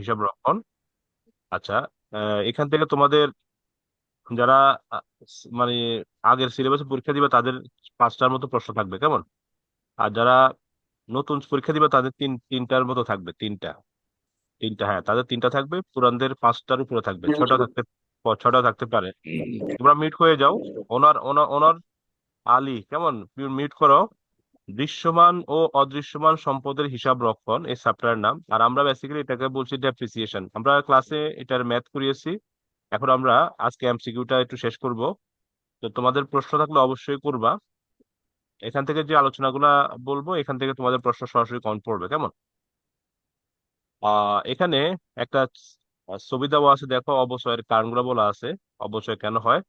হিসাব রক্ষণ। আচ্ছা, এখান থেকে তোমাদের যারা মানে আগের সিলেবাসে পরীক্ষা দিবে তাদের পাঁচটার মতো প্রশ্ন থাকবে, কেমন? আর যারা নতুন পরীক্ষা দিবে তাদের তিনটার মতো থাকবে, তিনটা। তিনটা, হ্যাঁ, তাদের তিনটা থাকবে, পুরানদের পাঁচটার উপরে থাকবে, ছটা থাকতে পারে। তোমরা মিট হয়ে যাও। ওনার ওনার ওনার আলী, কেমন? মিট করো। দৃশ্যমান ও অদৃশ্যমান সম্পদের হিসাব রক্ষণ এই চ্যাপ্টারের নাম। আর আমরা বেসিক্যালি এটাকে বলছি ডেপ্রিসিয়েশন। আমরা ক্লাসে এটার ম্যাথ করিয়েছি। এখন আমরা আজকে এমসিকিউটা একটু শেষ করব। তো তোমাদের প্রশ্ন থাকলে অবশ্যই করবা। এখান থেকে যে আলোচনাগুলা বলবো, এখান থেকে তোমাদের প্রশ্ন সরাসরি কমেন্ট পড়বে, কেমন? এখানে একটা ছবি দেওয়া আছে, দেখো, অবচয়ের কারণগুলো বলা আছে। অবচয় কেন হয়?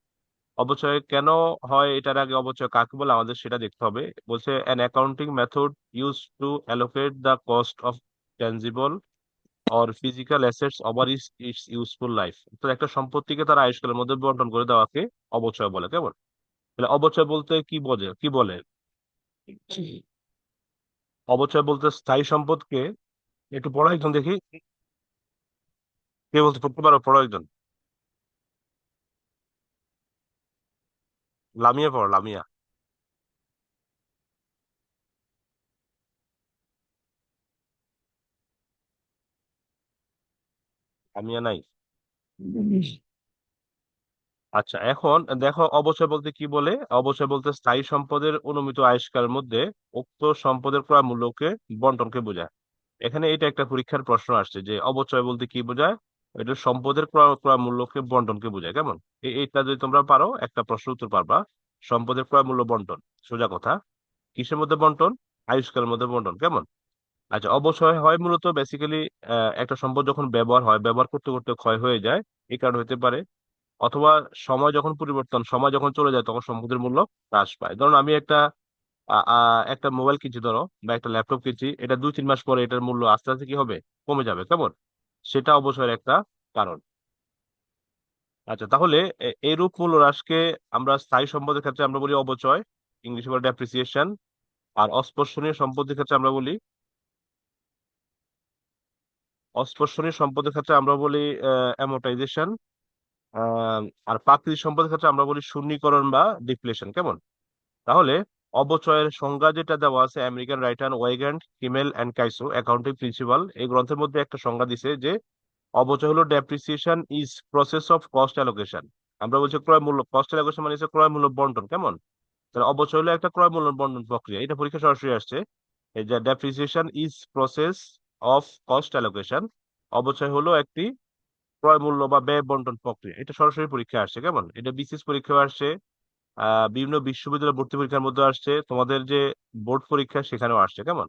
অবচয় কেন হয়, এটার আগে অবচয় কাকে বলে আমাদের সেটা দেখতে হবে। বলছে an accounting method use to allocate the cost of tangible or physical assets over it's useful life. তো একটা সম্পত্তিকে তার আয়ুষ্কালের মধ্যে বন্টন করে দেওয়াকে অবচয় বলে, কেমন? তাহলে অবচয় বলতে কি বলে? অবচয় বলতে স্থায়ী সম্পদকে, একটু পড়ো একজন দেখি, কে বলতে পড়তে পারো? পড়ো একজন। লামিয়া পড়ো, লামিয়া। লামিয়া নাই। আচ্ছা, এখন দেখো অবচয় বলতে কি বলে। অবচয় বলতে স্থায়ী সম্পদের অনুমিত আয়ুষ্কালের মধ্যে উক্ত সম্পদের ক্রয় মূল্যকে বন্টনকে বোঝায়। এখানে এটা একটা পরীক্ষার প্রশ্ন আসছে যে অবচয় বলতে কি বোঝায়। এটা সম্পদের ক্রয় ক্রয় মূল্যকে বন্টনকে বোঝায়, কেমন? এইটা যদি তোমরা পারো একটা প্রশ্ন উত্তর পারবা। সম্পদের ক্রয় মূল্য বন্টন, সোজা কথা। কিসের মধ্যে বন্টন? আয়ুষ্কালের মধ্যে বন্টন, কেমন? আচ্ছা, অবচয় হয় মূলত বেসিক্যালি একটা সম্পদ যখন ব্যবহার হয়, ব্যবহার করতে করতে ক্ষয় হয়ে যায়, এই কারণে হতে পারে। অথবা সময় যখন চলে যায় তখন সম্পদের মূল্য হ্রাস পায়। ধরুন আমি একটা মোবাইল কিনছি, ধরো, বা একটা ল্যাপটপ কিনছি, এটা 2-3 মাস পরে এটার মূল্য আস্তে আস্তে কি হবে? কমে যাবে, কেমন? সেটা অবশ্যই একটা কারণ। আচ্ছা, তাহলে এইরূপ মূল্য হ্রাসকে আমরা স্থায়ী সম্পদের ক্ষেত্রে আমরা বলি অবচয়, ইংলিশে বলে ডেপ্রিসিয়েশন। আর অস্পর্শনীয় সম্পদের ক্ষেত্রে আমরা বলি অস্পর্শনীয় সম্পদের ক্ষেত্রে আমরা বলি অ্যামোর্টাইজেশন। আর প্রাকৃতিক সম্পদের ক্ষেত্রে আমরা বলি শূন্যীকরণ বা ডিপ্লেশন, কেমন? তাহলে অবচয়ের সংজ্ঞা যেটা দেওয়া আছে, American writer Weygandt, Kimmel and Kieso accounting principle, এই গ্রন্থের মধ্যে একটা সংজ্ঞা দিছে যে অবচয় হলো depreciation is process of cost allocation. আমরা বলছি ক্রয় মূল্য, কস্ট অ্যালোকেশন মানে হচ্ছে ক্রয় মূল্য বন্টন, কেমন? তাহলে অবচয় হলো একটা ক্রয় মূল্য বন্টন প্রক্রিয়া। এটা পরীক্ষা সরাসরি আসছে। এই যে depreciation is process of cost allocation, অবচয় হলো একটি ক্রয় মূল্য বা ব্যয় বন্টন প্রক্রিয়া। এটা সরাসরি পরীক্ষা আসছে, কেমন? এটা বিসিএস পরীক্ষা আসছে, বিভিন্ন বিশ্ববিদ্যালয় ভর্তি পরীক্ষার মধ্যে আসছে, তোমাদের যে বোর্ড পরীক্ষা সেখানেও আসছে, কেমন?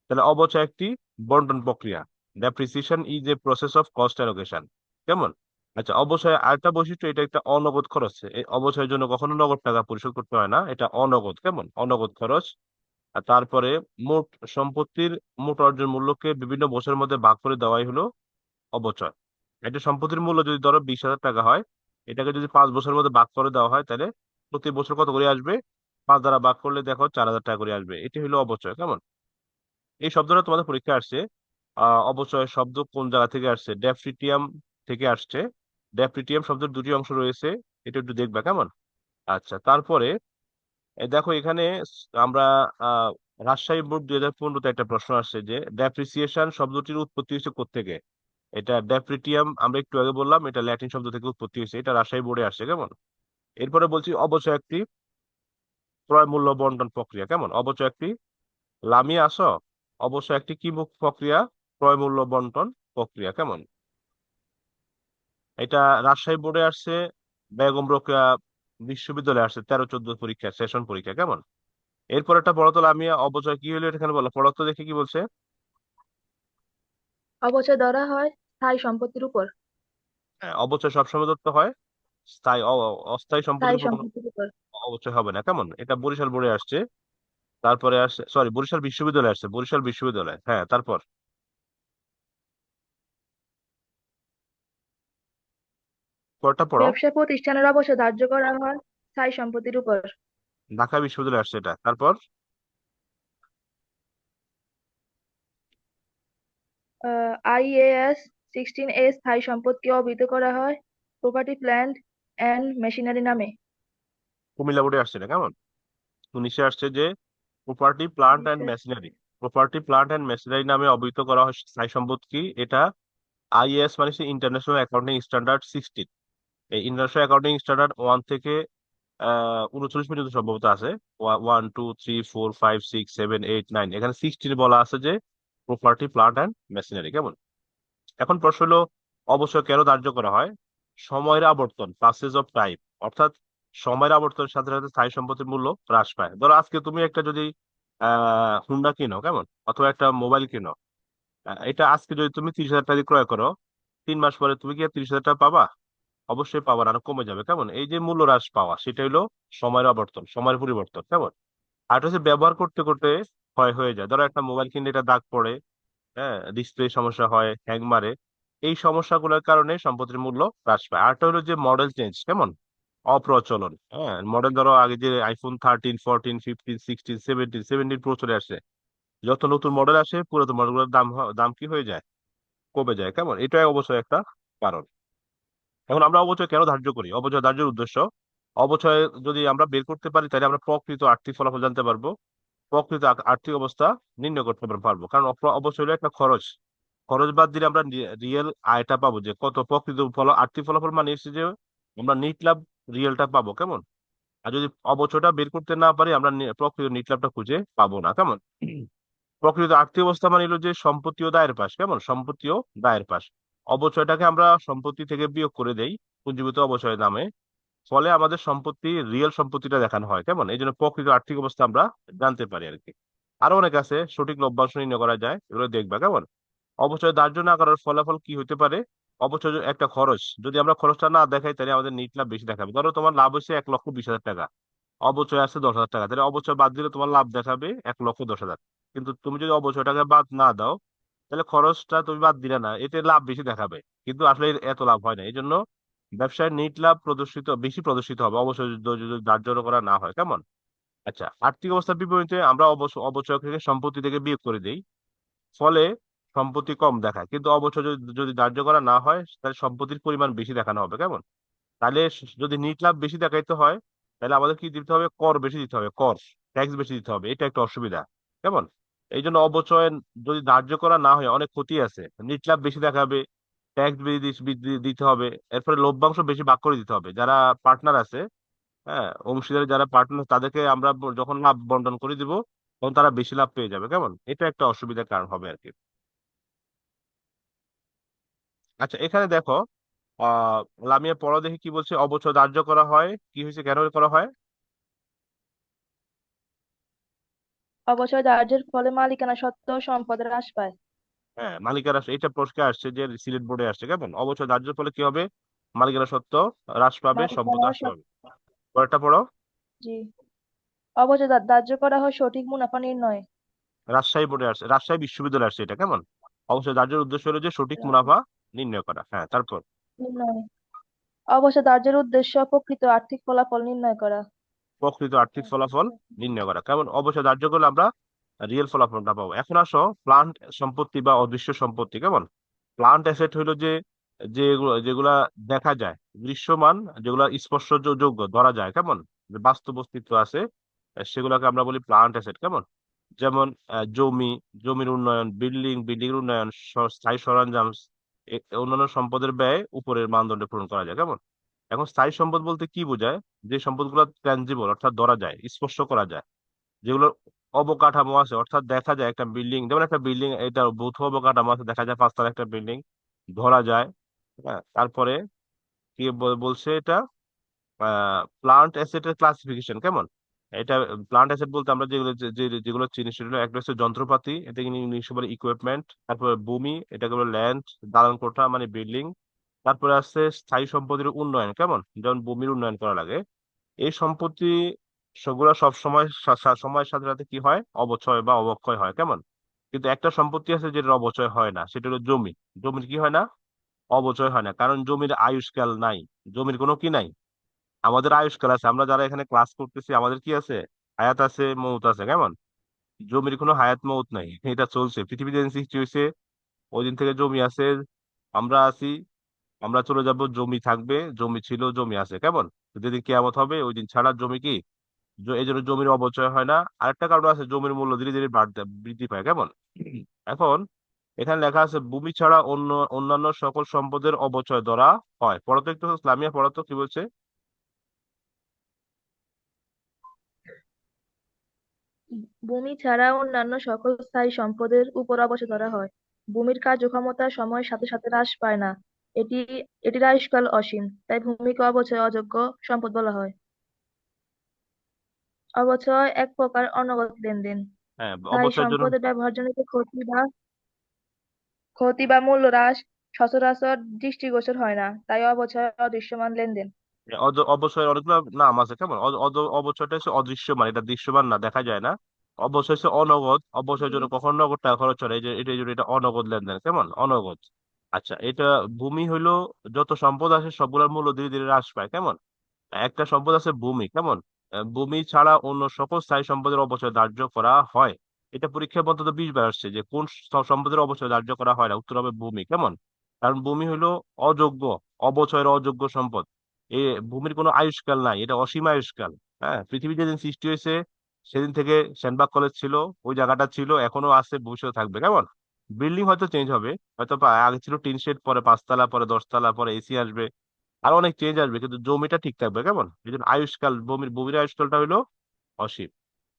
তাহলে অবচয় একটি বন্টন প্রক্রিয়া। Depreciation is a process of cost allocation, কেমন? আচ্ছা, অবচয় আরেকটা বৈশিষ্ট্য, এটা একটা অনগদ খরচ। এই অবচয়ের জন্য কখনো নগদ টাকা পরিশোধ করতে হয় না, এটা অনগদ, কেমন? অনগদ খরচ। আর তারপরে মোট সম্পত্তির মোট অর্জন মূল্যকে বিভিন্ন বছরের মধ্যে ভাগ করে দেওয়াই হলো অবচয়। একটা সম্পত্তির মূল্য যদি ধরো 20,000 টাকা হয়, এটাকে যদি 5 বছরের মধ্যে ভাগ করে দেওয়া হয়, তাহলে প্রতি বছর কত করে আসবে? 5 দ্বারা ভাগ করলে দেখো 4,000 টাকা করে আসবে। এটি হলো অবচয়, কেমন? এই শব্দটা তোমাদের পরীক্ষা আসছে। অবচয় শব্দ কোন জায়গা থেকে আসছে? ডেফ্রিটিয়াম থেকে আসছে। ডেফ্রিটিয়াম শব্দের দুটি অংশ রয়েছে, এটা একটু দেখবা, কেমন? আচ্ছা, তারপরে দেখো এখানে আমরা আহ রাজশাহী বোর্ড 2015-তে একটা প্রশ্ন আসছে যে ডেপ্রিসিয়েশন শব্দটির উৎপত্তি হচ্ছে কোত্থেকে। এটা ডেপ্রিটিয়াম, আমরা একটু আগে বললাম, এটা ল্যাটিন শব্দ থেকে উৎপত্তি হয়েছে। এটা রাজশাহী বোর্ডে আসছে, কেমন? এরপরে বলছি অবচয় একটি ক্রয় মূল্য বন্টন প্রক্রিয়া, কেমন? অবচয় একটি, লামিয়ে আসো, অবচয় একটি কি মুখ প্রক্রিয়া? ক্রয় মূল্য বন্টন প্রক্রিয়া, কেমন? এটা রাজশাহী বোর্ডে আসছে, বেগম রোকেয়া বিশ্ববিদ্যালয়ে আসছে 13-14 পরীক্ষা, সেশন পরীক্ষা, কেমন? এরপর একটা পড়তো লামিয়া, অবচয় কি হলো এখানে বলো, পড়তো দেখি কি বলছে। অবচয় ধরা হয় স্থায়ী সম্পত্তির উপর। হ্যাঁ, অবচয় সবসময় ধরতে হয় অস্থায়ী সম্পত্তির স্থায়ী উপর কোনো সম্পত্তির উপর। অবচয় হবে না, কেমন? এটা বরিশাল বোর্ডে আসছে। তারপরে আসছে, সরি, বরিশাল বিশ্ববিদ্যালয়ে আসছে, বরিশাল বিশ্ববিদ্যালয়, হ্যাঁ। তারপর পরটা পড়ো। ব্যবসা প্রতিষ্ঠানের অবচয় ধার্য করা হয় স্থায়ী সম্পত্তির উপর। ঢাকা বিশ্ববিদ্যালয়ে আসছে এটা। তারপর আইএএস 16A স্থায়ী সম্পদকে অভিহিত করা হয় প্রপার্টি প্ল্যান্ট অ্যান্ড মেশিনারি নামে। কুমিল্লা বোর্ডে আসছে না, কেমন? 19-এ আসছে যে প্রপার্টি প্লান্ট অ্যান্ড নিশ্চয়। Machinery. Property plant and machinery নামে অভিহিত করা হয় স্থায়ী সম্পদ কি? এটা আইএস মানে ইন্টারন্যাশনাল অ্যাকাউন্টিং স্ট্যান্ডার্ড 16। এই ইন্টারন্যাশনাল অ্যাকাউন্টিং স্ট্যান্ডার্ড 1 থেকে 39 পর্যন্ত সম্ভবত আছে। 1 2 3 4 5 6 7 8 9, এখানে 16 বলা আছে যে প্রপার্টি প্লান্ট অ্যান্ড মেশিনারি, কেমন? এখন প্রশ্ন হলো অবশ্যই কেন ধার্য করা হয়? সময়ের আবর্তন, পাসেজ অফ টাইম, অর্থাৎ সময়ের আবর্তনের সাথে সাথে স্থায়ী সম্পত্তির মূল্য হ্রাস পায়। ধরো আজকে তুমি একটা যদি হুন্ডা কিনো, কেমন, অথবা একটা মোবাইল কিনো, এটা আজকে যদি তুমি 30,000 টাকা দিয়ে ক্রয় করো, 3 মাস পরে তুমি কি আর 30,000 টাকা পাবা? অবশ্যই পাবা না, আরো কমে যাবে, কেমন? এই যে মূল্য হ্রাস পাওয়া, সেটা হলো সময়ের আবর্তন, সময়ের পরিবর্তন, কেমন? আর এটা হচ্ছে ব্যবহার করতে করতে ক্ষয় হয়ে যায়। ধরো একটা মোবাইল কিনলে এটা দাগ পড়ে, হ্যাঁ, ডিসপ্লে সমস্যা হয়, হ্যাং মারে। এই সমস্যাগুলোর কারণে সম্পত্তির মূল্য হ্রাস পায়। আরটা হলো যে মডেল চেঞ্জ, কেমন, অপ্রচলন। হ্যাঁ, মডেল ধরো আগে যে আইফোন 13 14 15 16 17 প্রো চলে আসে, যত নতুন মডেল আসে পুরাতন মডেলগুলোর দাম কি হয়ে যায়? কমে যায়, কেমন? এটাই অবশ্যই একটা কারণ। এখন আমরা অবচয় কেন ধার্য করি? অবচয় ধার্যের উদ্দেশ্য, অবচয় যদি আমরা বের করতে পারি তাহলে আমরা প্রকৃত আর্থিক ফলাফল জানতে পারবো, প্রকৃত আর্থিক অবস্থা নির্ণয় করতে পারবো। কারণ অবশ্যই হলো একটা খরচ, খরচ বাদ দিলে আমরা রিয়েল আয়টা পাবো, যে কত প্রকৃত আর্থিক ফলাফল মানে হচ্ছে যে আমরা নিট লাভ রিয়েলটা পাবো, কেমন? আর যদি অবচয়টা বের করতে না পারি, আমরা প্রকৃত নিট লাভটা খুঁজে পাবো না, কেমন? প্রকৃত আর্থিক অবস্থা মানে হলো যে সম্পত্তি ও দায়ের পাশ, কেমন? সম্পত্তি ও দায়ের পাশ। অবচয়টাকে আমরা সম্পত্তি থেকে বিয়োগ করে দেই পুঞ্জীভূত অবচয় নামে। ফলে আমাদের সম্পত্তি, রিয়েল সম্পত্তিটা দেখানো হয়, কেমন? এই জন্য প্রকৃত আর্থিক অবস্থা আমরা জানতে পারি আর কি। আরো অনেক আছে, সঠিক লভ্যাংশ নির্ণয় করা যায়, এগুলো দেখবা, কেমন? অবচয় ধার্য না করার ফলাফল কি হতে পারে? অবচয় একটা খরচ, যদি আমরা খরচটা না দেখাই তাহলে আমাদের নিট লাভ বেশি দেখাবে। ধরো তোমার লাভ হচ্ছে 1,20,000 টাকা, অবচয় আছে 10,000 টাকা, তাহলে অবচয় বাদ দিলে তোমার লাভ দেখাবে 1,10,000। কিন্তু তুমি যদি অবচয়টাকে বাদ না দাও, তাহলে খরচটা তুমি বাদ দিলে না, এতে লাভ বেশি দেখাবে, কিন্তু আসলে এর এত লাভ হয় না। এই জন্য ব্যবসায় নিট লাভ বেশি প্রদর্শিত হবে অবশ্যই যদি ধার্য করা না হয়, কেমন? আচ্ছা, আর্থিক অবস্থার বিপরীতে আমরা অবচয় থেকে সম্পত্তি থেকে বিয়োগ করে দিই, ফলে সম্পত্তি কম দেখায়। কিন্তু অবচয় যদি ধার্য করা না হয় তাহলে সম্পত্তির পরিমাণ বেশি দেখানো হবে, কেমন? তাহলে যদি নিট লাভ বেশি দেখাইতে হয়, তাহলে আমাদের কি দিতে হবে? কর বেশি দিতে হবে, কর, ট্যাক্স বেশি দিতে হবে। এটা একটা অসুবিধা, কেমন? এই জন্য অবচয় যদি ধার্য করা না হয় অনেক ক্ষতি আছে। নিট লাভ বেশি দেখাবে, ট্যাক্স বেশি দিতে হবে, এরপরে লভ্যাংশ বেশি ভাগ করে দিতে হবে। যারা পার্টনার আছে, হ্যাঁ, অংশীদার যারা পার্টনার, তাদেরকে আমরা যখন লাভ বন্টন করে দিব, তখন তারা বেশি লাভ পেয়ে যাবে, কেমন? এটা একটা অসুবিধার কারণ হবে আর কি। আচ্ছা, এখানে দেখো, লামিয়া পড়া দেখি কি বলছে। অবচয় ধার্য করা হয়, কি হয়েছে, কেন করা হয়? অবচয় দাহ্যের ফলে মালিকানা সত্ত্ব ও সম্পদ হ্রাস পায়। হ্যাঁ, মালিকানা, এটা প্রশ্নে আসছে যে সিলেট বোর্ডে আসছে, কেমন? অবচয় ধার্যের ফলে কি হবে? মালিকানা সত্ত্ব হ্রাস পাবে, সম্পদ মালিকানা হ্রাস সত্ত্ব। পাবে। পরেরটা পড়ো। জি। অবচয় দাহ্য করা হয় সঠিক মুনাফা নির্ণয়। রাজশাহী বোর্ডে আসছে, রাজশাহী বিশ্ববিদ্যালয়ে আসছে এটা, কেমন? অবশ্যই ধার্যের উদ্দেশ্য হলো যে সঠিক মুনাফা নির্ণয় করা। হ্যাঁ, তারপর নির্ণয়। অবচয় দাহ্যের উদ্দেশ্য প্রকৃত আর্থিক ফলাফল নির্ণয় করা। প্রকৃত আর্থিক ফলাফল নির্ণয় করা, কেমন? অবশ্যই ধার্য করলে আমরা রিয়েল ফলাফলটা পাবো। এখন আসো প্লান্ট সম্পত্তি বা অদৃশ্য সম্পত্তি, কেমন? প্লান্ট অ্যাসেট হইলো যে যেগুলো যেগুলা দেখা যায়, দৃশ্যমান, যেগুলা স্পর্শযোগ্য, ধরা যায়, কেমন? যে বাস্তব অস্তিত্ব আছে, সেগুলোকে আমরা বলি প্লান্ট অ্যাসেট, কেমন? যেমন জমি, জমির উন্নয়ন, বিল্ডিং এর উন্নয়ন, স্থায়ী সরঞ্জাম, অন্যান্য সম্পদের ব্যয় উপরের মানদণ্ডে পূরণ করা যায়, কেমন? এখন স্থায়ী সম্পদ বলতে কি বোঝায়? যে সম্পদগুলো ট্যানজিবল, অর্থাৎ ধরা যায়, স্পর্শ করা যায়, যেগুলোর অবকাঠামো আছে, অর্থাৎ দেখা যায়। একটা বিল্ডিং, যেমন একটা বিল্ডিং, এটা ভৌত অবকাঠামো আছে, দেখা যায় 5 তলা একটা বিল্ডিং, ধরা যায়। হ্যাঁ, তারপরে কি বলছে এটা? প্লান্ট অ্যাসেটের ক্লাসিফিকেশন, কেমন? এটা প্লান্ট অ্যাসেট বলতে আমরা যেগুলো চিনি সেগুলো একটা হচ্ছে যন্ত্রপাতি, এটাকে ইংলিশে বলে ইকুইপমেন্ট। তারপরে ভূমি, এটাকে বলে ল্যান্ড, দালান কোঠা মানে বিল্ডিং। তারপরে আছে স্থায়ী সম্পদের উন্নয়ন, কেমন? যেমন ভূমির উন্নয়ন করা লাগে। এই সম্পত্তি সেগুলো সব সময় সময়ের সাথে সাথে কি হয়? অবচয় বা অবক্ষয় হয়, কেমন? কিন্তু একটা সম্পত্তি আছে যেটার অবচয় হয় না, সেটা হলো জমি। জমির কি হয় না? অবচয় হয় না, কারণ জমির আয়ুষ্কাল নাই। জমির কোনো কি নাই? আমাদের আয়ুষ্কাল আছে। আমরা যারা এখানে ক্লাস করতেছি, আমাদের কি আছে? হায়াত আছে, মৌত আছে, কেমন? জমির কোনো হায়াত মৌত নাই, এটা চলছে। পৃথিবীতে সৃষ্টি হয়েছে ওই দিন থেকে জমি আছে, আমরা আছি, আমরা চলে যাব, জমি থাকবে, জমি ছিল, জমি আছে, কেমন? তো যেদিন কিয়ামত হবে ওই দিন ছাড়া জমি কি, এই জন্য জমির অপচয় হয় না। আরেকটা কারণ আছে, জমির মূল্য ধীরে ধীরে বৃদ্ধি পায়, কেমন? এখন এখানে লেখা আছে ভূমি ছাড়া অন্যান্য সকল সম্পদের অপচয় ধরা হয়। পড়ো তো একটু, ইসলামিয়া পড়ো তো কি বলছে। ভূমি ছাড়া অন্যান্য সকল স্থায়ী সম্পদের উপর অবচয় ধরা হয়। ভূমির কার্যক্ষমতা সময়ের সাথে সাথে হ্রাস পায় না। এটি এটির আয়ুষ্কাল অসীম, তাই ভূমিকে অবচয় অযোগ্য সম্পদ বলা হয়। অবচয় এক প্রকার অনগদ লেনদেন। হ্যাঁ, স্থায়ী অবচয়ের জন্য সম্পদের ব্যবহারজনিত ক্ষতি বা মূল্য হ্রাস সচরাচর দৃষ্টিগোচর হয় না, তাই অবচয় অদৃশ্যমান লেনদেন। অবচয়ের অনেকগুলো নাম আছে, কেমন? অবচয়টা হচ্ছে অদৃশ্যমান, এটা দৃশ্যমান না, দেখা যায় না। অবচয় হচ্ছে অনগদ, অবচয়ের জন্য কখন নগদ টাকা খরচ হয় না, এই জন্য এটা অনগদ লেনদেন, কেমন? অনগদ। আচ্ছা, এটা ভূমি হইলো যত সম্পদ আছে সবগুলোর মূল্য ধীরে ধীরে হ্রাস পায়, কেমন? একটা সম্পদ আছে ভূমি, কেমন? ভূমি ছাড়া অন্য সকল স্থায়ী সম্পদের অবচয় ধার্য করা হয়। এটা পরীক্ষায় অন্তত 20 বার আসছে যে কোন সম্পদের অবচয় ধার্য করা হয় না, উত্তর হবে ভূমি, কেমন? কারণ ভূমি হলো অযোগ্য, অবচয়ের অযোগ্য সম্পদ। এ ভূমির কোনো আয়ুষ্কাল নাই, এটা অসীম আয়ুষ্কাল। হ্যাঁ, পৃথিবী যেদিন সৃষ্টি হয়েছে সেদিন থেকে সেনবাগ কলেজ ছিল, ওই জায়গাটা ছিল, এখনো আছে, ভবিষ্যতে থাকবে, কেমন? বিল্ডিং হয়তো চেঞ্জ হবে, হয়তো আগে ছিল টিন শেড, পরে 5 তলা, পরে 10 তলা, পরে এসি আসবে, আর অনেক চেঞ্জ আসবে, কিন্তু জমিটা ঠিক থাকবে, কেমন? এই জন্য আয়ুষ্কাল, ভূমির আয়ুষ্কালটা হইলো অসীম।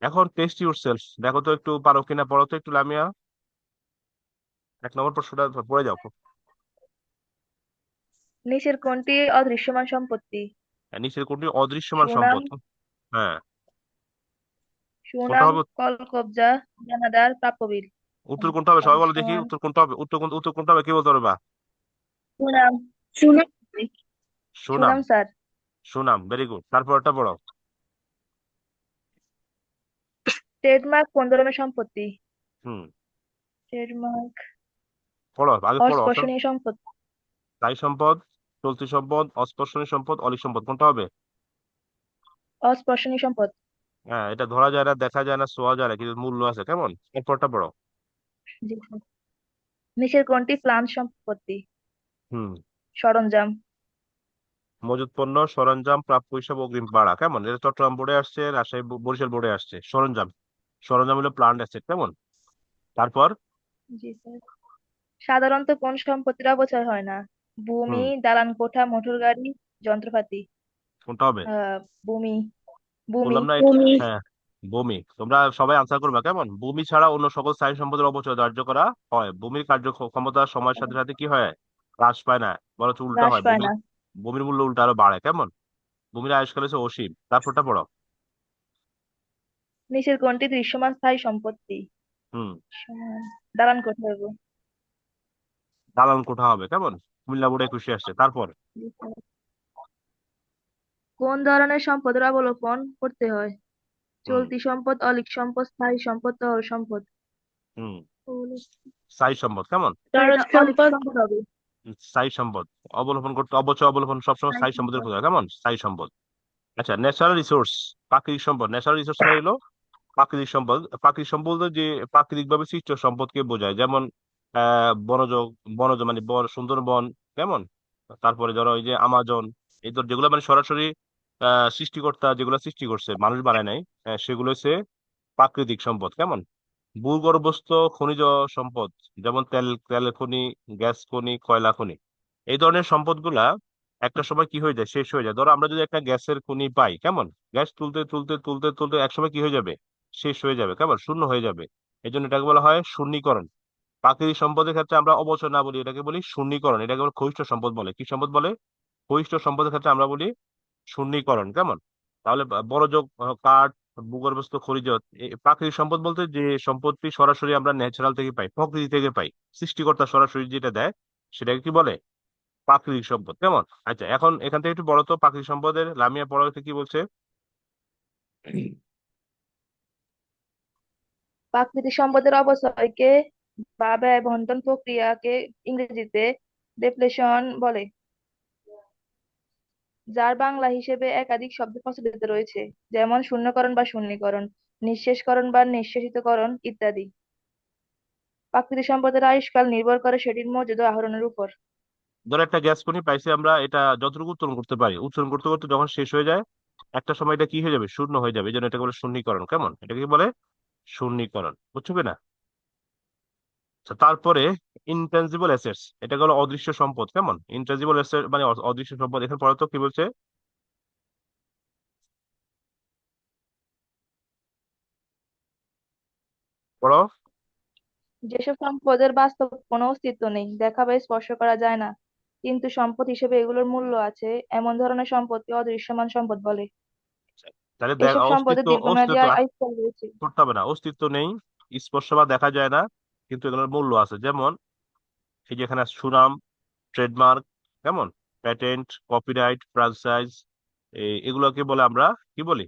এখন টেস্ট ইউর সেলফ, দেখো তো একটু পারো কিনা, পড়ো তো একটু লামিয়া। 1 নম্বর প্রশ্নটা পড়ে যাও। নিচের কোনটি অদৃশ্যমান সম্পত্তি? হ্যাঁ, নিচের কোনটি অদৃশ্যমান সুনাম, সম্পদ? হ্যাঁ, কোনটা সুনাম, হবে? কলকব্জা, জানাদার, প্রাপ্য বিল। উত্তর কোনটা হবে সবাই বলো দেখি, অদৃশ্যমান উত্তর কোনটা হবে? উত্তর কোনটা হবে, কি বলতে পারবা? সুনাম। সুনাম। সুনাম। সুনাম স্যার। সুনাম, ভেরি গুড, তারপরটা পড়ো। ট্রেডমার্ক কোন ধরনের সম্পত্তি? হুম, ট্রেডমার্ক পড়ো আগে, পড়ো অপশন। অস্পর্শনীয় সম্পত্তি। স্থায়ী সম্পদ, চলতি সম্পদ, অস্পর্শনীয় সম্পদ, অলিক সম্পদ, কোনটা হবে? অস্পর্শনীয় সম্পদ। হ্যাঁ, এটা ধরা যায় না, দেখা যায় না, ছোঁয়া যায় না, কিন্তু মূল্য আছে, কেমন? এরপরটা পড়ো। জি স্যার। নিচের কোনটি প্লান্ট সম্পত্তি? হুম, সরঞ্জাম। মজুত পণ্য, সরঞ্জাম, প্রাপ্য হিসাব, অগ্রিম ভাড়া, কেমন? এটা চট্টগ্রাম বোর্ডে আসছে, রাজশাহী বরিশাল বোর্ডে আসছে। সরঞ্জাম, সরঞ্জাম হলো প্লান্ট অ্যাসেট, কেমন? তারপর জি স্যার। সাধারণত কোন সম্পত্তির অবচয় হয় না? ভূমি, হুম, দালান কোঠা, মোটর গাড়ি, যন্ত্রপাতি। কোনটা হবে? আহ ভূমি। ভূমি। বললাম না ভূমি। হ্যাঁ, ভূমি। তোমরা সবাই আনসার করবে, কেমন? ভূমি ছাড়া অন্য সকল স্থায়ী সম্পদের অপচয় ধার্য করা হয়। ভূমির কার্যক্ষমতা সময়ের সাথে সাথে কি হয়, হ্রাস পায় না, বরঞ্চ উল্টা হ্রাস হয়। পায় না। ভূমির মূল্য উল্টা আরো বাড়ে, কেমন? ভূমির আয়ুষ্কাল হচ্ছে অসীম। তারপরটা পড়ো। নিচের কোনটি দৃশ্যমান স্থায়ী সম্পত্তি? হুম, সমান। দালান কোঠা হবে। দালান কোঠা হবে, কেমন? কুমিল্লা বোর্ডে 21 আসছে। তারপর কোন ধরনের সম্পদের অবলোকন করতে হয়? হুম, চলতি সম্পদ, অলিক সম্পদ, স্থায়ী সম্পদ, তরল সম্পদ। হুম, অলিক। স্থায়ী সম্পদ, কেমন? এটা অলিক সম্পদ হবে। স্থায়ী সম্পদ অবলোপন করতে, অবচয় অবলোপন সবসময় স্থায়ী স্থায়ী সম্পদের সম্পদ। খোঁজা, কেমন? স্থায়ী সম্পদ। আচ্ছা, ন্যাচারাল রিসোর্স, প্রাকৃতিক সম্পদ। ন্যাচারাল রিসোর্স হলো প্রাকৃতিক সম্পদ। প্রাকৃতিক সম্পদ বলতে যে প্রাকৃতিক ভাবে সৃষ্ট সম্পদকে বোঝায়, যেমন বনজ, মানে সুন্দরবন, কেমন? তারপরে ধরো এই যে আমাজন, এই ধর যেগুলো মানে সরাসরি সৃষ্টিকর্তা যেগুলো সৃষ্টি করছে, মানুষ বানায় নাই, সেগুলো হচ্ছে প্রাকৃতিক সম্পদ, কেমন? ভূগর্ভস্থ খনিজ সম্পদ, যেমন তেল খনি, গ্যাস খনি, কয়লা খনি, এই ধরনের সম্পদগুলা একটা সময় কি হয়ে যায়, শেষ হয়ে যায়। ধরো আমরা যদি একটা গ্যাসের খনি পাই, কেমন? গ্যাস তুলতে তুলতে তুলতে তুলতে একসময় কি হয়ে যাবে, শেষ হয়ে যাবে, কেমন? শূন্য হয়ে যাবে। এই জন্য এটাকে বলা হয় শূন্যীকরণ। প্রাকৃতিক সম্পদের ক্ষেত্রে আমরা অবচয় না বলি, এটাকে বলি শূন্যীকরণ। এটাকে বলে ক্ষয়িষ্ঠ সম্পদ বলে, কি সম্পদ বলে? ক্ষয়িষ্ঠ সম্পদের ক্ষেত্রে আমরা বলি শূন্যীকরণ, কেমন? তাহলে বড় কাঠ, ভূগর্ভস্থ খনিজ, প্রাকৃতিক সম্পদ বলতে যে সম্পদটি সরাসরি আমরা ন্যাচারাল থেকে পাই, প্রকৃতি থেকে পাই, সৃষ্টিকর্তা সরাসরি যেটা দেয়, সেটাকে কি বলে? প্রাকৃতিক সম্পদ, কেমন? আচ্ছা, এখন এখান থেকে একটু বলো তো প্রাকৃতিক সম্পদের লামিয়া পড়াতে কি বলছে। প্রাকৃতিক সম্পদের অবচয়কে বা ব্যয় বন্টন প্রক্রিয়াকে ইংরেজিতে ডেপ্লেশন বলে, যার বাংলা হিসেবে একাধিক শব্দ প্রচলিত রয়েছে, যেমন শূন্যকরণ বা শূন্যীকরণ, নিঃশেষকরণ বা নিঃশেষিতকরণ ইত্যাদি। প্রাকৃতিক সম্পদের আয়ুষ্কাল নির্ভর করে সেটির মজুদ ও আহরণের উপর। ধরো একটা গ্যাস খনি পাইছি আমরা, এটা যতটুকু উত্তোলন করতে পারি, উত্তোলন করতে করতে যখন শেষ হয়ে যায় একটা সময় এটা কি হয়ে যাবে, শূন্য হয়ে যাবে, এই জন্য এটাকে বলে শূন্যীকরণ। কেমন, এটাকে বলে শূন্যীকরণ, বুঝছো কিনা? আচ্ছা, তারপরে ইনট্যানজিবল অ্যাসেটস, এটা হলো অদৃশ্য সম্পদ। কেমন, ইনট্যানজিবল অ্যাসেট মানে অদৃশ্য সম্পদ। এখানে পড়া তো কি বলছে, পড়ো। যেসব সম্পদের বাস্তব কোনো অস্তিত্ব নেই, দেখা বা স্পর্শ করা যায় না, কিন্তু সম্পদ হিসেবে এগুলোর মূল্য আছে, এমন ধরনের সম্পদকে অদৃশ্যমান সম্পদ বলে। তাহলে এসব সম্পদের অস্তিত্ব, দীর্ঘমেয়াদী অস্তিত্ব আয়ুষ্কাল রয়েছে। করতে হবে না, অস্তিত্ব নেই, স্পর্শ বা দেখা যায় না, কিন্তু এগুলোর মূল্য আছে। যেমন এই যে এখানে আছে সুনাম, ট্রেডমার্ক, কেমন, প্যাটেন্ট, কপিরাইট, ফ্রাঞ্চাইজ, এগুলোকে বলে আমরা কি বলি,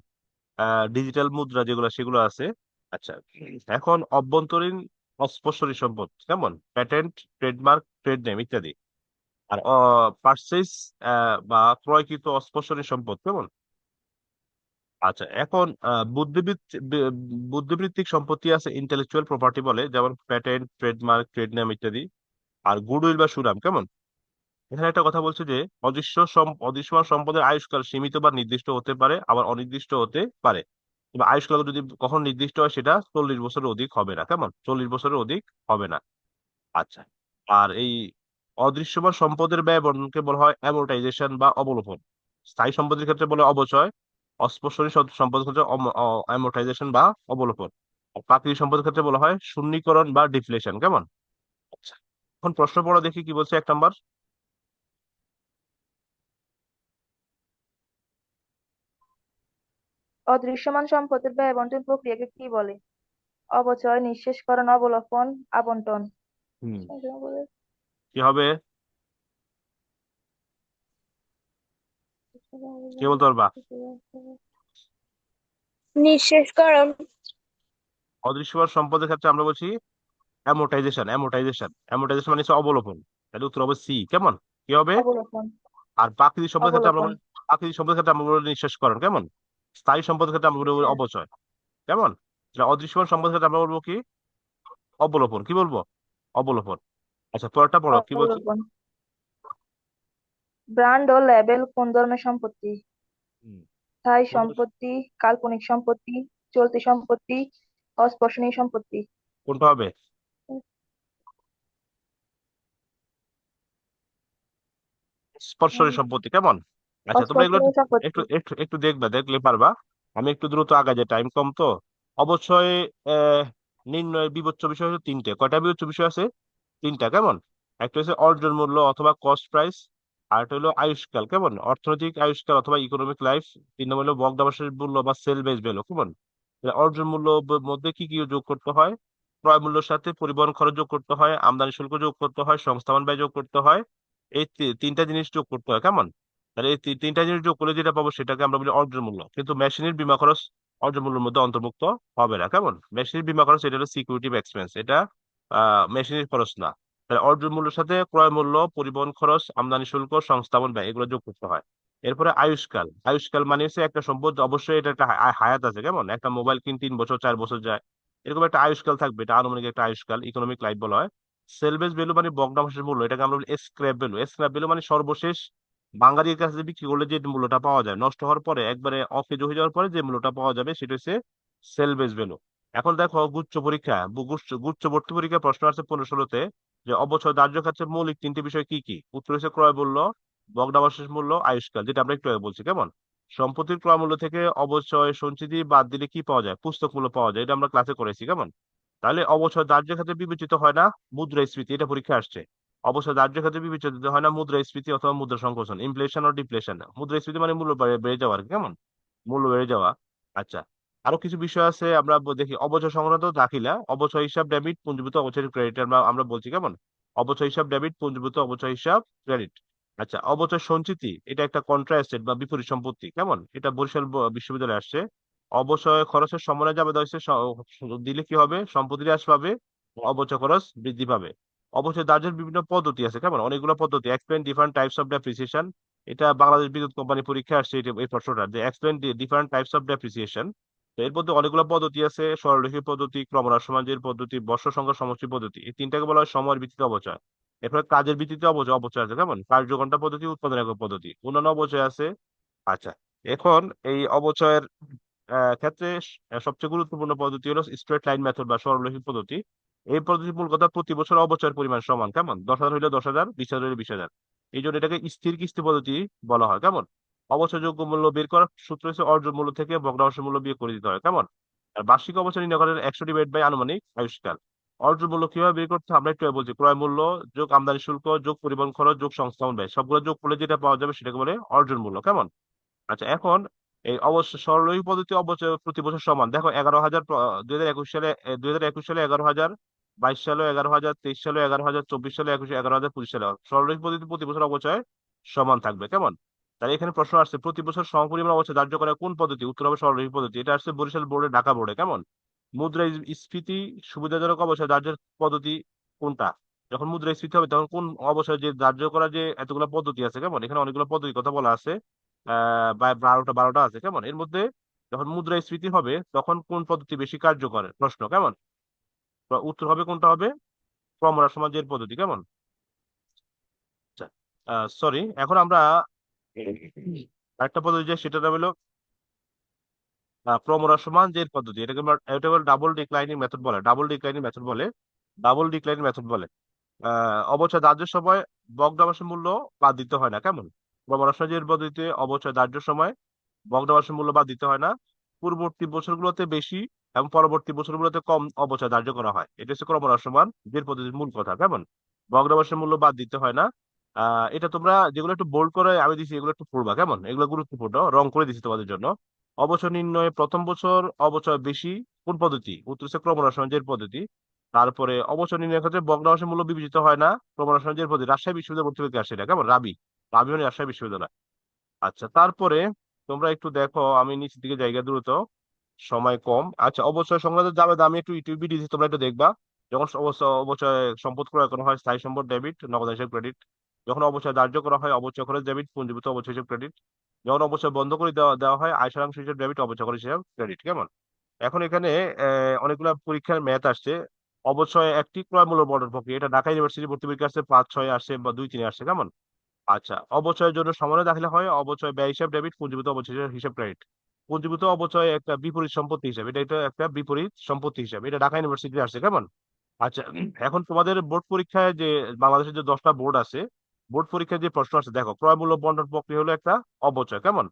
ডিজিটাল মুদ্রা যেগুলো সেগুলো আছে। আচ্ছা, এখন অভ্যন্তরীণ অস্পর্শনী সম্পদ, কেমন, প্যাটেন্ট, ট্রেডমার্ক, ট্রেড নেম ইত্যাদি। আর পারচেজ বা ক্রয়কৃত অস্পর্শনী সম্পদ, কেমন। আচ্ছা, এখন বুদ্ধিবৃত্তিক সম্পত্তি আছে, ইন্টেলেকচুয়াল প্রপার্টি বলে, যেমন প্যাটেন্ট, ট্রেডমার্ক, ট্রেড নেম ইত্যাদি। আর গুডউইল বা সুনাম, কেমন। এখানে একটা কথা বলছে যে অদৃশ্যমান সম্পদের আয়ুষ্কাল সীমিত বা নির্দিষ্ট হতে পারে, আবার অনির্দিষ্ট হতে পারে। তবে আয়ুষ্কাল যদি কখন নির্দিষ্ট হয়, সেটা 40 বছরের অধিক হবে না। কেমন, 40 বছরের অধিক হবে না। আচ্ছা, আর এই অদৃশ্যমান সম্পদের ব্যয় বর্ণনকে বলা হয় অ্যামোর্টাইজেশন বা অবলোপন। স্থায়ী সম্পদের ক্ষেত্রে বলে অবচয়, অস্পর্শনী সম্পদের ক্ষেত্রে অ্যামোর্টাইজেশন বা অবলোপন। আর প্রাকৃতিক সম্পদের ক্ষেত্রে বলা হয় শূন্যীকরণ বা ডিফ্লেশন। কেমন। আচ্ছা, এখন প্রশ্ন পড়ো দেখি কি বলছে, 1 নম্বর। অদৃশ্যমান সম্পদের ব্যয় বন্টন প্রক্রিয়াকে কি বলে? অবচয়, নিঃশেষকরণ, অবলোপন, আবন্টন। হুম, কি হবে, কি বলতে পারবা? নিঃশেষকরণ। অদৃশ্যমান সম্পদের ক্ষেত্রে আমরা বলছি অ্যামোর্টাইজেশন। অ্যামোর্টাইজেশন মানে হচ্ছে অবলোপন। তাহলে উত্তর হবে সি। কেমন, কি হবে? অবলোপন। আর প্রাকৃতিক সম্পদের ক্ষেত্রে আমরা অবলোপন। বলি, প্রাকৃতিক সম্পদের ক্ষেত্রে আমরা বলি নিঃশেষকরণ। কেমন। স্থায়ী সম্পদের ক্ষেত্রে আমরা বলি হ্যাঁ। অবচয়। কেমন। তাহলে অদৃশ্যমান সম্পদের ক্ষেত্রে আমরা বলবো কি, অবলোপন। কি বলবো, অবলোপন। আচ্ছা, পরেরটা পড়ো কি বলছে। অবলোপন। ব্র্যান্ড ও লেবেল কোন ধরনের সম্পত্তি? হুম, স্থায়ী কোনটা, সম্পত্তি, কাল্পনিক সম্পত্তি, চলতি সম্পত্তি, অস্পর্শনীয় সম্পত্তি। কোনটা হবে? স্পর্শনী সম্পত্তি। কেমন। আচ্ছা, তোমরা এগুলো অস্পর্শনীয় একটু সম্পত্তি। একটু একটু দেখবা, দেখলে পারবা। আমি একটু দ্রুত আগাই, যে টাইম কম তো। অবশ্যই আহ নির্ণয়ের বিবেচ্য বিষয় হচ্ছে তিনটে। কয়টা বিবেচ্য বিষয় আছে? তিনটা। কেমন। একটা হচ্ছে অর্জন মূল্য অথবা কস্ট প্রাইস, আর একটা হলো আয়ুষ্কাল, কেমন, অর্থনৈতিক আয়ুষ্কাল অথবা ইকোনমিক লাইফ। 3 নম্বর হলো ভোক্তাবাসের মূল্য বা সেল বেস ভ্যালু। কেমন। তাহলে অর্জন মূল্য মধ্যে কি কি যোগ করতে হয়? ক্রয় মূল্যের সাথে পরিবহন খরচ যোগ করতে হয়, আমদানি শুল্ক যোগ করতে হয়, সংস্থাপন ব্যয় যোগ করতে হয়। এই তিনটা জিনিস যোগ করতে হয়। কেমন। তাহলে এই তিনটা জিনিস যোগ করলে যেটা পাবো সেটাকে আমরা বলি অর্জন মূল্য। কিন্তু মেশিনের বীমা খরচ অর্জন মূল্যের মধ্যে অন্তর্ভুক্ত হবে না। কেমন, মেশিনের বীমা খরচ এটা হলো সিকিউরিটি এক্সপেন্স, এটা মেশিনের খরচ না। তাহলে অর্জন মূল্যের সাথে ক্রয় মূল্য, পরিবহন খরচ, আমদানি শুল্ক, সংস্থাপন ব্যয় এগুলো যোগ করতে হয়। এরপরে আয়ুষ্কাল। আয়ুষ্কাল মানে হচ্ছে একটা সম্পদ, অবশ্যই এটা একটা হায়াত আছে। কেমন, একটা মোবাইল কিন 3 বছর 4 বছর যায়, এরকম একটা আয়ুষ্কাল থাকবে, এটা আনুমানিক একটা আয়ুষ্কাল, ইকোনমিক লাইফ বলা হয়। সেলভেজ ভ্যালু মানে ভগ্নাংশের মূল্য, এটাকে আমরা বলি স্ক্র্যাপ ভ্যালু। স্ক্র্যাপ ভ্যালু মানে সর্বশেষ বাঙালির কাছে বিক্রি করলে যে মূল্যটা পাওয়া যায়, নষ্ট হওয়ার পরে একবারে অকেজ হয়ে যাওয়ার পরে যে মূল্যটা পাওয়া যাবে, সেটা হচ্ছে সেলভেজ ভ্যালু। এখন দেখো গুচ্ছ পরীক্ষা, গুচ্ছ ভর্তি পরীক্ষা প্রশ্ন আছে 15-16-তে, যে অবচয় দাহ্য খাতের মৌলিক তিনটি বিষয় কি কি? উত্তর হচ্ছে ক্রয় মূল্য, ভগ্নাবশেষ মূল্য, আয়ুষ্কাল, যেটা আমরা একটু আগে বলছি। কেমন। সম্পত্তির ক্রয় মূল্য থেকে অবচয় সঞ্চিতি বাদ দিলে কি পাওয়া যায়? পুস্তক মূল্য পাওয়া যায়, এটা আমরা ক্লাসে করেছি। কেমন। তাহলে অবসর দাহ্য খাতে বিবেচিত হয় না মুদ্রাস্ফীতি, এটা পরীক্ষা আসছে। অবসর দাহ্য খাতে বিবেচিত হয় না মুদ্রাস্ফীতি অথবা মুদ্রা সংকোচন, ইনফ্লেশন ও ডিফ্লেশন। মুদ্রাস্ফীতি মানে মূল্য বেড়ে যাওয়া আর কি। কেমন, মূল্য বেড়ে যাওয়া। আচ্ছা, আরো কিছু বিষয় আছে, আমরা দেখি অবচয় সংক্রান্ত দাখিলা। অবচয় হিসাব ডেবিট, পুঞ্জীভূত অবচয় ক্রেডিট, আমরা আমরা বলছি। কেমন, অবচয় হিসাব ডেবিট, পুঞ্জীভূত অবচয় হিসাব ক্রেডিট। আচ্ছা, অবচয় সঞ্চিতি এটা একটা কন্ট্রাস্টেড বা বিপরীত সম্পত্তি। কেমন, এটা বরিশাল বিশ্ববিদ্যালয়ে আসছে। অবচয় খরচের সমন্বয় যাবে হচ্ছে দিলে কি হবে, সম্পত্তি হ্রাস পাবে, অবচয় খরচ বৃদ্ধি পাবে। অবচয় দার্জের বিভিন্ন পদ্ধতি আছে। কেমন, অনেকগুলো পদ্ধতি। Explain different types of depreciation, এটা বাংলাদেশ বিদ্যুৎ কোম্পানি পরীক্ষা আসছে, এই প্রশ্নটা, যে explain different types of depreciation. তো এর মধ্যে অনেকগুলো পদ্ধতি আছে, সরলরেখী পদ্ধতি, ক্রমহ্রাসমান পদ্ধতি, বর্ষ সংখ্যা সমষ্টি পদ্ধতি। এই তিনটাকে বলা হয় সময়ের ভিত্তিতে অবচয়। এরপরে কাজের ভিত্তিতে অবচয় অবচয় আছে, কেমন? কার্যঘণ্টা পদ্ধতি, উৎপাদন একক পদ্ধতি, অন্যান্য অবচয় আছে। আচ্ছা, এখন এই অবচয়ের ক্ষেত্রে সবচেয়ে গুরুত্বপূর্ণ পদ্ধতি হলো স্ট্রেট লাইন মেথড বা সরলরৈখিক পদ্ধতি। এই পদ্ধতি মূল কথা, প্রতি বছর অবচয়ের পরিমাণ সমান, কেমন? 10,000 হইলে 10,000, 20,000 হইলে 20,000। এই জন্য এটাকে স্থির কিস্তি পদ্ধতি বলা হয়, কেমন? অবচয়যোগ্য মূল্য বের করার সূত্র হচ্ছে অর্জন মূল্য থেকে ভগ্নাংশ মূল্য বিয়োগ করে দিতে হয়, কেমন? আর বার্ষিক অবচয় নির্ণয় করেন 100 / আনুমানিক আয়ুষ্কাল। অর্জন মূল্য কিভাবে বের করতে হয়? আমরা একটু আগে বলছি, ক্রয় মূল্য যোগ আমদানি শুল্ক যোগ পরিবহন খরচ যোগ সংস্থাপন ব্যয়, সবগুলো যোগ করলে যেটা পাওয়া যাবে সেটাকে বলে অর্জন মূল্য, কেমন? আচ্ছা, এখন এই অবশ্য সরলরৈখিক পদ্ধতি অবচয় প্রতি বছর সমান, দেখো 11,000 2021 সালে, 2021 সালে 11,000, 22 সালে 11,000, 23 সালে 11,000, 24 সালে 11,000, 25 সালে সরলরৈখিক পদ্ধতি প্রতি বছর অবচয় সমান থাকবে, কেমন? তাই এখানে প্রশ্ন আসছে, প্রতি বছর সমপরিমাণ অবচয় ধার্য করা কোন পদ্ধতি? উত্তর হবে সরলরৈখিক পদ্ধতি। এটা আসছে বরিশাল বোর্ডে, ঢাকা বোর্ডে, কেমন? মুদ্রাস্ফীতি সুবিধাজনক অবচয় ধার্যের পদ্ধতি কোনটা? যখন মুদ্রাস্ফীতি হবে তখন কোন অবচয় যে ধার্য করা যে এতগুলো পদ্ধতি আছে, কেমন? এখানে অনেকগুলো পদ্ধতির কথা বলা আছে, বা 12টা আছে, কেমন? এর মধ্যে যখন মুদ্রাস্ফীতি হবে তখন কোন পদ্ধতি বেশি কার্যকর? প্রশ্ন, কেমন? তো উত্তর হবে কোনটা হবে? ক্রমহ্রাসমান সমাজের পদ্ধতি, কেমন? আচ্ছা, সরি, এখন আমরা একটা পদ্ধতি যে সেটা হলো ক্রমহ্রাসমান জের পদ্ধতি। এটা বলে ডাবল ডিক্লাইনিং মেথড বলে, ডাবল ডিক্লাইনিং মেথড বলে, ডাবল ডিক্লাইনিং মেথড বলে। অবচয় দাহ্যের সময় ভগ্নাংশের মূল্য বাদ দিতে হয় না, কেমন? ক্রমহ্রাসমান জের পদ্ধতিতে অবচয় দাহ্যের সময় ভগ্নাংশের মূল্য বাদ দিতে হয় না। পূর্ববর্তী বছরগুলোতে বেশি এবং পরবর্তী বছরগুলোতে কম অবচয় ধার্য করা হয়। এটা হচ্ছে ক্রমহ্রাসমান জের পদ্ধতির মূল কথা, কেমন? ভগ্নাংশের মূল্য বাদ দিতে হয় না। এটা তোমরা যেগুলো একটু বোল্ড করে আমি দিছি এগুলো একটু পড়বা, কেমন? এগুলো গুরুত্বপূর্ণ, রং করে দিছি তোমাদের জন্য। অবচয় নির্ণয়ে প্রথম বছর অবচয় বেশি কোন পদ্ধতি? উত্তর হচ্ছে ক্রমহ্রাসমান জের পদ্ধতি। তারপরে অবচয় নির্ণয়ের ক্ষেত্রে ভগ্নাংশের মূল্য বিবেচিত হয় না, ক্রমহ্রাসমান জের পদ্ধতি। রাজশাহী বিশ্ববিদ্যালয় ভর্তি পরীক্ষা আসে এটা, কেমন? রাবি, রাবি মানে রাজশাহী বিশ্ববিদ্যালয়। আচ্ছা, তারপরে তোমরা একটু দেখো, আমি নিচের দিকে জায়গা দ্রুত, সময় কম। আচ্ছা, অবচয় সংক্রান্ত যাবে, আমি একটু ইউটিউবে দিয়েছি, তোমরা একটু দেখবা। যখন অবচয় সম্পদ ক্রয় করা হয়, স্থায়ী সম্পদ ডেবিট, নগদ হিসাব ক্রেডিট। যখন অবচয় ধার্য করা হয়, অবচয় খরচ ডেবিট, পুঞ্জীভূত অবচয় হিসাব ক্রেডিট। যখন অবচয় বন্ধ করে দেওয়া দেওয়া হয়, আয় সারাংশ হিসাব ডেবিট, অবচয় খরচ হিসাব ক্রেডিট, কেমন? এখন এখানে অনেকগুলো পরীক্ষার ম্যাথ আসছে। অবচয় একটি ক্রয় মূল্য বর্ণন প্রক্রিয়া, এটা ঢাকা ইউনিভার্সিটি ভর্তি পরীক্ষা আসছে, 5, 6 আসছে বা 2, 3 আসছে, কেমন? আচ্ছা, অবচয়ের জন্য সমন্বয় দাখিল হয়, অবচয় ব্যয় হিসাব ডেবিট, পুঞ্জীভূত অবচয় হিসাব ক্রেডিট। পুঞ্জীভূত অবচয় একটা বিপরীত সম্পত্তি হিসাব, এটা একটা বিপরীত সম্পত্তি হিসাব, এটা ঢাকা ইউনিভার্সিটি আসছে, কেমন? আচ্ছা, এখন তোমাদের বোর্ড পরীক্ষায় যে বাংলাদেশের যে 10টা বোর্ড আছে, বোর্ড পরীক্ষায় যে প্রশ্ন আছে, দেখো, ক্রয় মূল্য বন্টন প্রক্রিয়া হলো একটা অবচয়, কেমন?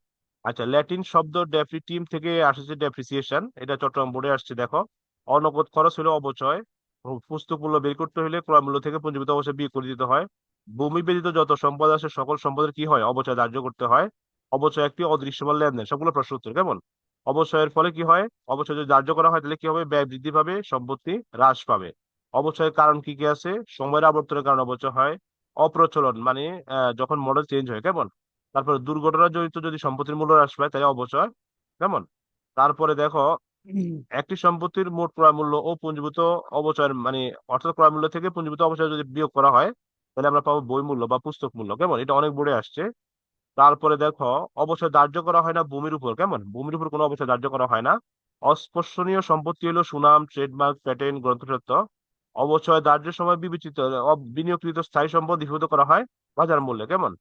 আচ্ছা, ল্যাটিন শব্দ ডেপ্রিটিম থেকে আসছে ডেপ্রিসিয়েশন, এটা চট্টগ্রাম বোর্ডে আসছে, দেখো। অনগদ খরচ হলো অবচয়। পুস্তক মূল্য বের করতে হলে ক্রয় মূল্য থেকে পুঞ্জীভূত অবচয় বিয়োগ করে দিতে হয়। ভূমি ব্যতীত যত সম্পদ আছে সকল সম্পদের কি হয়? অবচয় ধার্য করতে হয়। অবচয় একটি অদৃশ্যমান লেনদেন, সবগুলো প্রশ্ন উত্তর, কেমন? অবচয়ের ফলে কি হয়? অবচয় যদি ধার্য করা হয় তাহলে কি হবে? ব্যয় বৃদ্ধি পাবে, সম্পত্তি হ্রাস পাবে। অবচয়ের কারণ কি কি আছে? সময়ের আবর্তনের কারণে অবচয় হয়। অপ্রচলন মানে যখন মডেল চেঞ্জ হয়, কেমন? তারপরে দুর্ঘটনা জনিত যদি সম্পত্তির মূল্য হ্রাস পায় তাহলে অবচয়, কেমন? তারপরে দেখো, একটি সম্পত্তির মোট ক্রয় মূল্য ও পুঞ্জীভূত অবচয়ের মানে, অর্থাৎ ক্রয় মূল্য থেকে পুঞ্জীভূত অবচয় যদি বিয়োগ করা হয় তাহলে আমরা পাবো বই মূল্য বা পুস্তক মূল্য, কেমন? এটা অনেক বোর্ডে আসছে। তারপরে দেখো, অবচয় ধার্য করা হয় না ভূমির উপর, কেমন? ভূমির উপর কোনো অবচয় ধার্য করা হয় না। অস্পর্শনীয় সম্পত্তি হলো সুনাম, ট্রেডমার্ক, প্যাটেন্ট, গ্রন্থসত্ত্ব। অবচয় ধার্যের সময় বিবেচিত বিনিয়োগকৃত স্থায়ী সম্পদ হিসাব করা হয় বাজার মূল্যে, কেমন?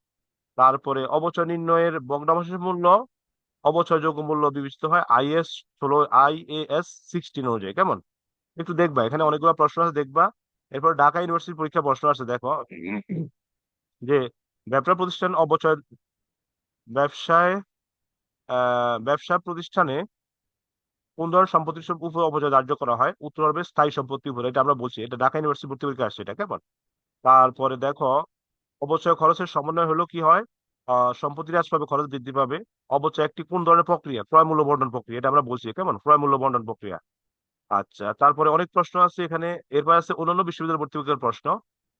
তারপরে অবচয় নির্ণয়ের ভগ্নাংশের মূল্য অবচয়যোগ্য মূল্য বিবেচিত হয় IAS 16 অনুযায়ী, কেমন? একটু দেখবা, এখানে অনেকগুলো প্রশ্ন আছে, দেখবা। এরপর ঢাকা ইউনিভার্সিটির পরীক্ষা প্রশ্ন আছে, দেখো, যে ব্যবসা প্রতিষ্ঠান অবচয় ব্যবসায় ব্যবসা প্রতিষ্ঠানে কোন ধরনের সম্পত্তির উপর অবচয় ধার্য করা হয়? উত্তর হবে স্থায়ী সম্পত্তির উপর, এটা আমরা বলছি, এটা ঢাকা ইউনিভার্সিটি ভর্তি পরীক্ষা আসছে, এটা, কেমন? তারপরে দেখো, অবচয় খরচের সমন্বয় হলো কি হয়? সম্পত্তি হ্রাস পাবে, খরচ বৃদ্ধি পাবে। অবচয় একটি কোন ধরনের প্রক্রিয়া? ক্রয় মূল্য বন্টন প্রক্রিয়া, এটা আমরা বলছি, কেমন? ক্রয় মূল্য বন্টন প্রক্রিয়া। আচ্ছা, তারপরে অনেক প্রশ্ন আছে এখানে। এরপর আছে অন্যান্য বিশ্ববিদ্যালয় ভর্তি পরীক্ষার প্রশ্ন।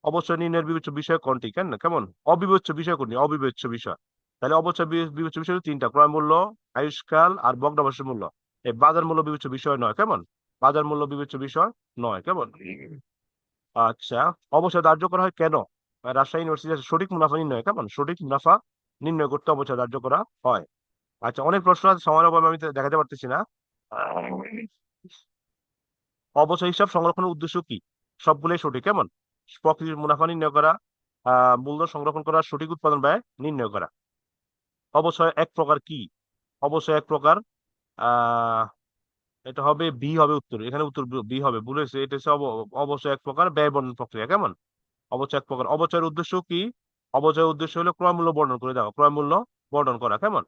অবচয় নির্ণয়ের বিবেচ্য বিষয় কোনটি? কেমন? অবিবেচ্য বিষয় কোনটি? অবিবেচ্য বিষয়। তাহলে অবচয় বিবেচ্য বিষয় হলো 3টা: ক্রয় মূল্য, আয়ুষ্কাল আর ভগ্নাংশের মূল্য। এই বাজার মূল্য বিবেচ্য বিষয় নয়, কেমন? বাজার মূল্য বিবেচ্য বিষয় নয়, কেমন? আচ্ছা, অবচয় ধার্য করা হয় কেন? রাজশাহী ইউনিভার্সিটি সঠিক মুনাফা নির্ণয়, কেমন? সঠিক মুনাফা নির্ণয় করতে অবচয় ধার্য করা হয়। আচ্ছা, অনেক প্রশ্ন আছে, সময়ের অভাবে আমি দেখাতে পারতেছি না। অবচয় হিসাব সংরক্ষণের উদ্দেশ্য কি? সবগুলোই সঠিক, কেমন? প্রকৃতির মুনাফা নির্ণয় করা, মূলধন সংরক্ষণ করা, সঠিক উৎপাদন ব্যয় নির্ণয় করা। অবশ্যই এক প্রকার কি? অবশ্যই এক প্রকার আহ এটা হবে বি, হবে উত্তর, এখানে উত্তর বি হবে, ভুল হয়েছে। এটা হচ্ছে অবশ্যই এক প্রকার ব্যয় বর্ণন প্রক্রিয়া। কেমন? অবচয় এক প্রকার। অবচয়ের উদ্দেশ্য কি? অবচয়ের উদ্দেশ্য হলো ক্রয় মূল্য বর্ণন করে দেওয়া, ক্রয় মূল্য বর্ণন করা। কেমন?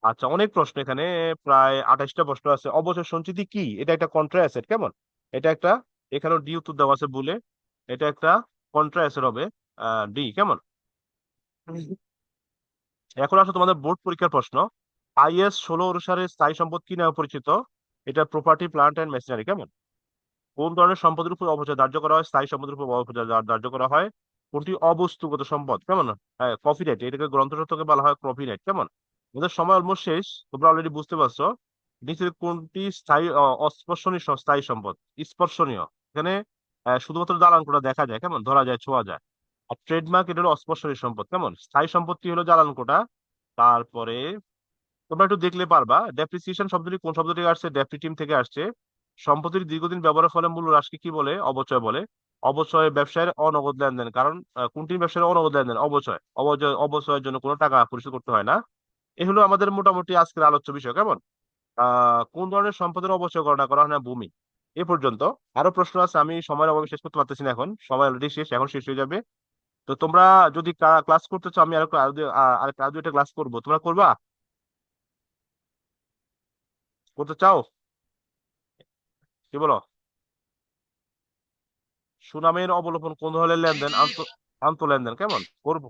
আচ্ছা, অনেক প্রশ্ন এখানে, প্রায় 28টা প্রশ্ন আছে। অবচয় সঞ্চিতি কি? এটা একটা কন্ট্রা অ্যাসেট। কেমন? এটা একটা, এখানেও ডি উত্তর দেওয়া আছে ভুলে, এটা একটা কন্ট্রা অ্যাসেট হবে, ডি। কেমন? এখন আসলে তোমাদের বোর্ড পরীক্ষার প্রশ্ন। আইএস 16 অনুসারে স্থায়ী সম্পদ কি নামে পরিচিত? এটা প্রপার্টি, প্লান্ট এন্ড মেশিনারি। কেমন? কোন ধরনের সম্পদের উপর অবচয় ধার্য করা হয়? স্থায়ী সম্পদের উপর অবচয় ধার্য করা হয়। কোনটি অবস্তুগত সম্পদ? কেমন? হ্যাঁ, কপিরাইট, এটাকে গ্রন্থশাস্ত্রকে বলা হয় কপিরাইট। কেমন? আমাদের সময় অলমোস্ট শেষ, তোমরা অলরেডি বুঝতে পারছো। নিচের কোনটি স্থায়ী অস্পর্শনীয় স্থায়ী সম্পদ? স্পর্শনীয়, এখানে শুধুমাত্র জ্বালানকোটা দেখা যায়, কেমন, ধরা যায়, ছোঁয়া যায়। আর ট্রেডমার্ক, এটা হলো অস্পর্শনীয় সম্পদ। কেমন? স্থায়ী সম্পত্তি হলো জ্বালানকোটা। তারপরে তোমরা একটু দেখলে পারবা, ডেপ্রিসিয়েশন শব্দটি কোন শব্দ থেকে আসছে? ডেপ্রিটিম থেকে আসছে। সম্পত্তির দীর্ঘদিন ব্যবহারের ফলে মূল্য হ্রাসকে কি বলে? অবচয় বলে। অবচয় ব্যবসায়ের অনগদ লেনদেন, কারণ কোনটি ব্যবসায়ের অনগদ লেনদেন? অবচয়। অবচয়ের জন্য কোনো টাকা পরিশোধ করতে হয় না। এ হলো আমাদের মোটামুটি আজকের আলোচ্য বিষয়। কেমন? কোন ধরনের সম্পদের অবচয় গণনা করা হয় না? ভূমি। এ পর্যন্ত। আরো প্রশ্ন আছে, আমি সময়ের অভাবে শেষ করতে পারতেছি না, এখন সময় অলরেডি শেষ, এখন শেষ হয়ে যাবে। তো তোমরা যদি ক্লাস করতে চাও, আমি আরো দুইটা ক্লাস করবো, তোমরা করবা? করতে চাও? কি বলো? সুনামের অবলোপন কোন ধরনের লেনদেন? আন্ত লেনদেন। কেমন? করবো।